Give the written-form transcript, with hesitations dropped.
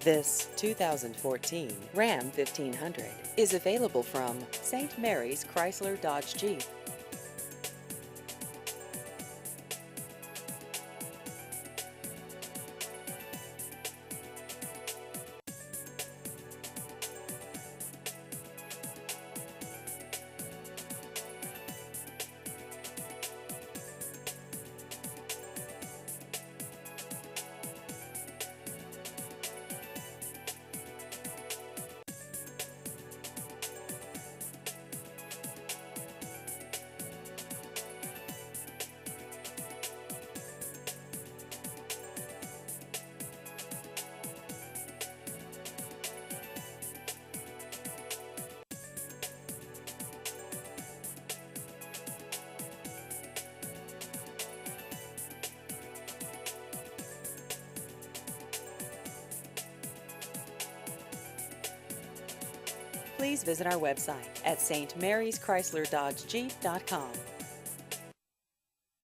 This 2014 Ram 1500 is available from St. Mary's Chrysler Dodge Jeep. Please visit our website at stmaryschryslerdodgejeep.com.